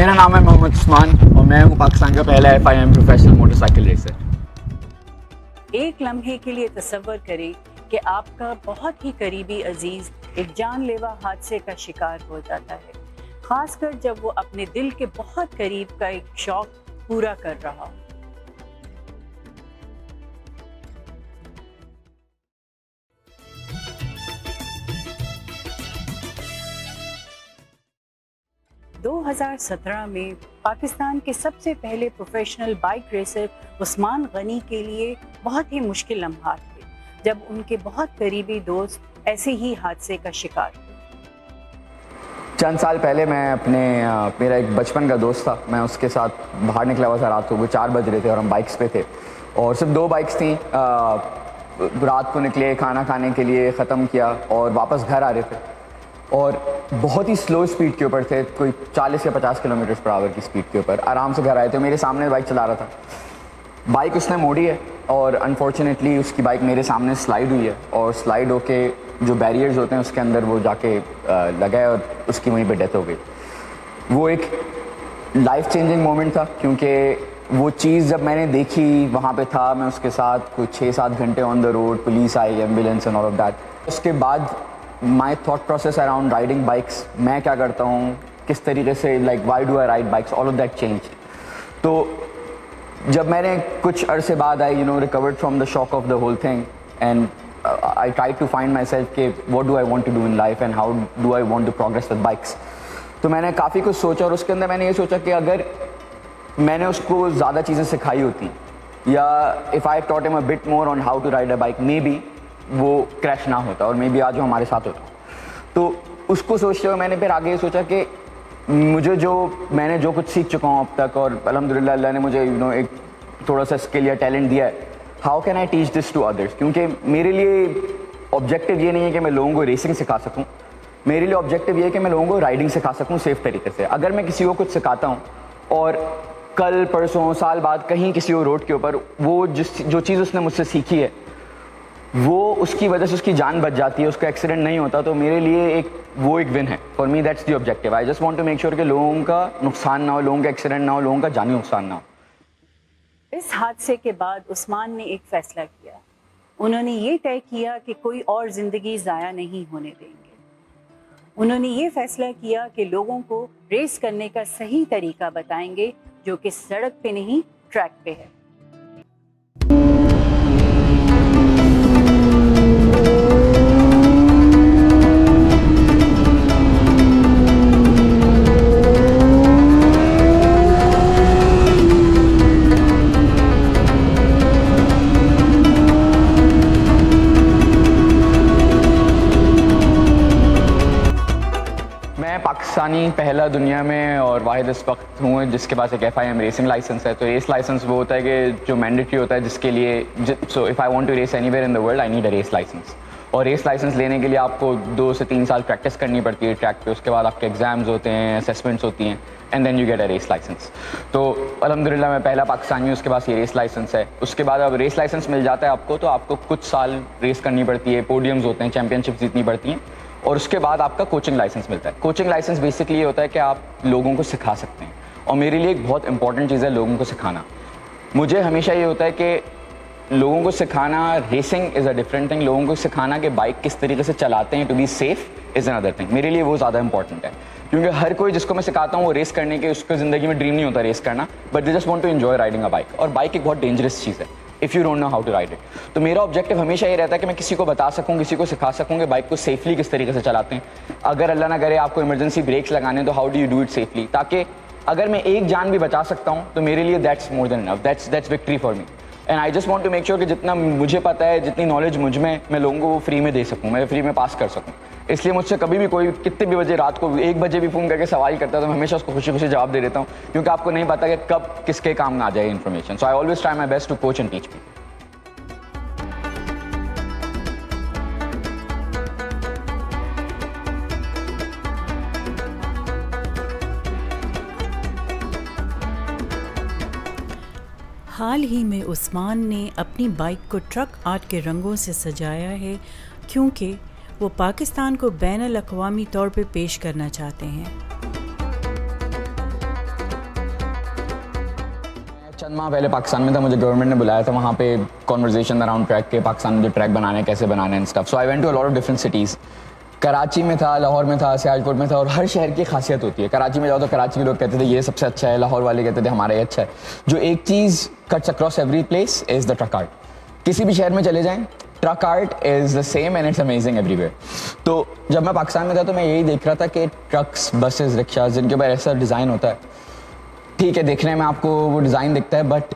मेरा नाम है मोहम्मद उस्मान और मैं हूँ पाकिस्तान का पहला FIM प्रोफेशनल मोटरसाइकिल रेसर। एक लम्हे के लिए तसव्वुर करें कि आपका बहुत ही करीबी अजीज एक जानलेवा हादसे का शिकार हो जाता है, खासकर जब वो अपने दिल के बहुत करीब का एक शौक पूरा कर रहा हो। दो 2017 में पाकिस्तान के सबसे पहले professional bike racer Usman Ghani के लिए बहुत ही मुश्किल लम्हात थे जब उनके बहुत करीबी दोस्त ऐसे ही हादसे का शिकार हुए। चंद साल पहले मेरा एक बचपन का दोस्त था, मैं उसके साथ बाहर निकला हुआ था रात को, वो 4 बज रहे थे और हम बाइक्स पे थे और सिर्फ 2 बाइक्स थी। रात को निकले, खाना खाने के लिए ख़त्म किया और वापस घर आ रहे थे और बहुत ही स्लो स्पीड के ऊपर थे, कोई 40 या 50 किलोमीटर पर आवर की स्पीड के ऊपर आराम से घर आए थे। मेरे सामने बाइक चला रहा था, बाइक उसने मोड़ी है और अनफॉर्चुनेटली उसकी बाइक मेरे सामने स्लाइड हुई है और स्लाइड होके जो बैरियर्स होते हैं उसके अंदर वो जाके लगा है और उसकी वहीं पे डेथ हो गई। वो एक लाइफ चेंजिंग मोमेंट था क्योंकि वो चीज़ जब मैंने देखी, वहाँ पे था मैं उसके साथ कुछ 6-7 घंटे ऑन द रोड, पुलिस आई, ambulance and all of that. उसके बाद my thought process around riding bikes, मैं क्या करता हूँ, किस तरीके से, like why do I ride bikes, all of that change. तो जब मैंने कुछ अरसे बाद I recovered from the shock of the whole thing and I try to find myself के what do I want to do in life and how do I want to progress with bikes. तो मैंने काफ़ी कुछ सोचा और उसके अंदर मैंने ये सोचा कि अगर मैंने उसको ज़्यादा चीज़ें सिखाई होती या if I taught him a bit more on how to ride a bike, maybe वो क्रैश ना होता और मे बी आज वो हमारे साथ होता। तो उसको सोचते हुए मैंने फिर आगे सोचा कि मैंने जो कुछ सीख चुका हूँ अब तक और अल्हम्दुलिल्लाह अल्लाह ने मुझे एक थोड़ा सा स्किल या टैलेंट दिया है, how can I teach this to others. क्योंकि मेरे लिए ऑब्जेक्टिव ये नहीं है कि मैं लोगों को रेसिंग सिखा सकूँ, मेरे लिए ऑब्जेक्टिव ये है कि मैं लोगों को राइडिंग सिखा सकूँ सेफ तरीके से। अगर मैं किसी को कुछ सिखाता हूँ और कल परसों साल बाद कहीं किसी और रोड के ऊपर वो जो चीज़ उसने मुझसे सीखी है वो उसकी वजह से उसकी जान बच जाती है, उसका एक्सीडेंट नहीं होता, तो मेरे लिए वो एक विन है। For me that's the objective. I just want to make sure कि लोगों का नुकसान ना हो, लोगों का एक्सीडेंट ना हो, लोगों का जानी नुकसान ना हो। इस हादसे के बाद उस्मान ने एक फैसला किया। उन्होंने ये तय किया कि कोई और जिंदगी ज़ाया नहीं होने देंगे। उन्होंने ये फैसला किया कि लोगों को रेस करने का सही तरीका बताएंगे जो कि सड़क पे नहीं, ट्रैक पे है। पाकिस्तानी पहला दुनिया में और वाहिद इस वक्त हूँ जिसके पास एक FIM रेसिंग लाइसेंस है। तो रेस लाइसेंस वो होता है कि जो मैंडेटरी होता है जिसके लिए, so if I want to race anywhere in the world I need a race license. और रेस लाइसेंस लेने के लिए आपको 2 से 3 साल प्रैक्टिस करनी पड़ती है ट्रैक पे, उसके बाद आपके एग्जाम्स होते हैं, असेसमेंट्स होती हैं and then you get a race license. तो अल्हम्दुलिल्लाह मैं पहला पाकिस्तानी हूँ उसके पास ये रेस लाइसेंस है। उसके बाद अब रेस लाइसेंस मिल जाता है आपको तो आपको कुछ साल रेस करनी पड़ती है, पोडियम्स होते हैं, चैम्पियनशिप्स जीतनी पड़ती हैं और उसके बाद आपका कोचिंग लाइसेंस मिलता है। कोचिंग लाइसेंस बेसिकली ये होता है कि आप लोगों को सिखा सकते हैं और मेरे लिए एक बहुत इंपॉर्टेंट चीज़ है लोगों को सिखाना। मुझे हमेशा ये होता है कि लोगों को सिखाना, racing is a different thing, लोगों को सिखाना कि बाइक किस तरीके से चलाते हैं to be safe is another thing. मेरे लिए वो ज़्यादा इंपॉर्टेंट है क्योंकि हर कोई जिसको मैं सिखाता हूँ वो रेस करने के, उसको ज़िंदगी में ड्रीम नहीं होता रेस करना, but they just want to enjoy riding a bike. और बाइक एक बहुत डेंजरस चीज़ है if you don't know how to ride it. तो मेरा ऑब्जेक्टिव हमेशा ये रहता है कि मैं किसी को बता सकूं, किसी को सिखा सकूं कि बाइक को सेफली किस तरीके से चलाते हैं। अगर अल्लाह ना करे आपको इमरजेंसी ब्रेक्स लगाने तो how do you do it safely, ताकि अगर मैं एक जान भी बचा सकता हूं तो मेरे लिए that's more than enough, that's victory for me. And I just want to make sure कि जितना मुझे पता है, जितनी नॉलेज मुझ में, मैं लोगों को वो फ्री में दे सकूँ, मैं फ्री में पास कर सकूँ। इसलिए मुझसे कभी भी कोई कितने भी बजे, रात को 1 बजे भी फ़ोन करके सवाल करता है तो मैं हमेशा उसको खुशी खुशी जवाब दे देता हूँ क्योंकि आपको नहीं पता कि कब किसके काम में आ जाए information. So I always try my best to coach and teach people. हाल ही में उस्मान ने अपनी बाइक को ट्रक आर्ट के रंगों से सजाया है क्योंकि वो पाकिस्तान को बैनुल अक़वामी तौर पे पेश करना चाहते हैं। चंद माह पहले पाकिस्तान में था, मुझे गवर्नमेंट ने बुलाया था वहाँ पे कॉन्वर्जेशन अराउंड ट्रैक के, पाकिस्तान में जो ट्रैक बनाने हैं कैसे बनाने and stuff. So I went to a lot of different cities. Karachi में था, लाहौर में था, सियालकोट में था, और हर शहर की खासियत होती है। कराची में जाओ तो कराची के लोग कहते थे ये सबसे अच्छा है, लाहौर वाले कहते थे हमारा ये अच्छा है। जो एक चीज़ cuts across every place is the truck art. किसी भी शहर में चले जाएँ, truck art is the same and it's amazing everywhere. तो जब मैं पाकिस्तान में था तो मैं यही देख रहा था कि ट्रक्स, बसेस, रिक्शाज जिनके ऊपर ऐसा डिज़ाइन होता है, ठीक है देखने में आपको वो डिज़ाइन दिखता है, but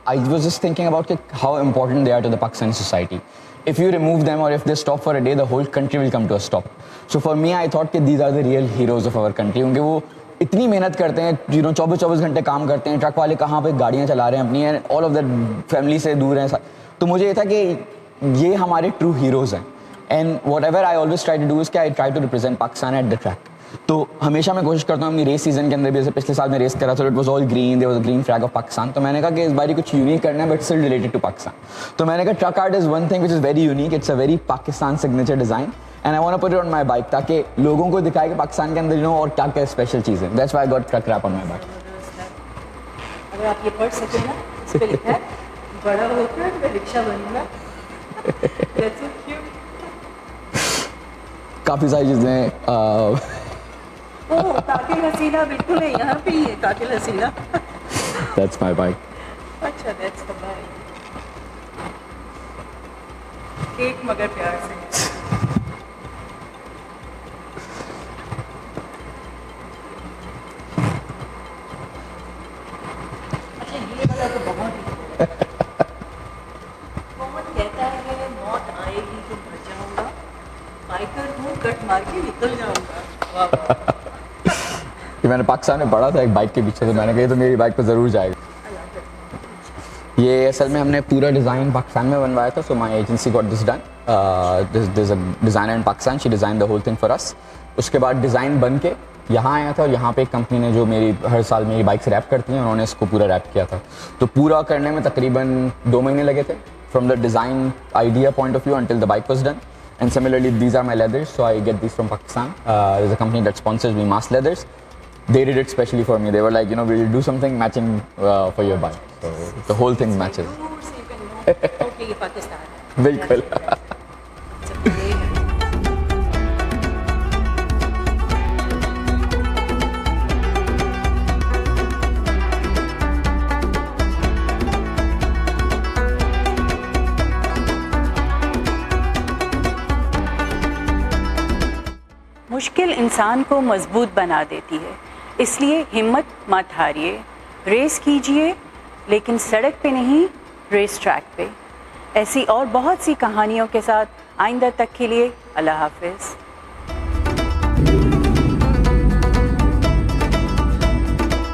I was just thinking about how important they are to the Pakistani society. If you remove them or if they stop for a day, the whole country will come to a stop. So for me, I thought कि these are the real heroes of our country, क्योंकि वो इतनी मेहनत करते हैं, 24 घंटे काम करते हैं। ट्रक वाले कहाँ पे गाड़ियाँ चला रहे हैं अपनी, and all of that family से दूर हैं। तो मुझे ये था कि ये हमारे ट्रू हीरोज़ हैं। And whatever I always try to do is कि I try to represent Pakistan at the track. तो हमेशा मैं कोशिश करता हूँ अपनी रेस सीजन के अंदर भी, जैसे पिछले साल मैं रेस करा था, it was all green, there was a green flag of Pakistan. तो मैंने कहा कि इस बार कुछ यूनिक करना है but still related to Pakistan. तो मैंने कहा truck art is one thing which is very unique, it's a very Pakistan signature design and I want to put it on my bike, ताकि लोगों को दिखाए कि पाकिस्तान के अंदर यू नो और क्या क्या स्पेशल चीज़ है। That's why I got truck wrap on my bike. अगर आप ये पढ़ सकें ना, इस पे लिखा है बड़ा होकर मैं रिक्शा बनूंगा। That's so cute. काफ़ी सारी चीज़ें ओह, कातिल हसीना बिल्कुल है, यहाँ पे ही है कातिल हसीना। That's my bike. अच्छा, that's the bike. केक मगर प्यार से। अच्छा, ये वाला तो बहुत ही कौन कहता है कि मौत आएगी तो मर जाऊंगा, बाइकर हूँ कट मार के निकल जाऊंगा। वाह वाह। कि मैंने पाकिस्तान में पढ़ा था एक बाइक के पीछे, तो मैंने कहा तो मेरी बाइक पर ज़रूर जाएगा। ये असल में हमने पूरा डिज़ाइन पाकिस्तान में बनवाया था। So my agency got this done. This a designer in Pakistan, she design the whole thing for us. उसके बाद डिज़ाइन बन के यहाँ आया था, और यहाँ पे एक कंपनी ने जो मेरी हर साल मेरी बाइक से रैप करती हैं, उन्होंने इसको पूरा रैप किया था। तो पूरा करने में तकरीबन 2 महीने लगे थे, from the design idea point of view until the bike was done. And similarly, these are my leathers, so I get these from Pakistan. There's a company that sponsors me, Mass Leathers. They did it specially for me. They were like, you know, we'll do something matching for your bike. So the whole thing matches. Okay, ये पाकिस्तान है। बिल्कुल। मुश्किल इंसान को मजबूत बना देती है, इसलिए हिम्मत मत हारिए, रेस कीजिए लेकिन सड़क पे नहीं, रेस ट्रैक पे। ऐसी और बहुत सी कहानियों के साथ आइंदा तक के लिए अल्लाह हाफिज़।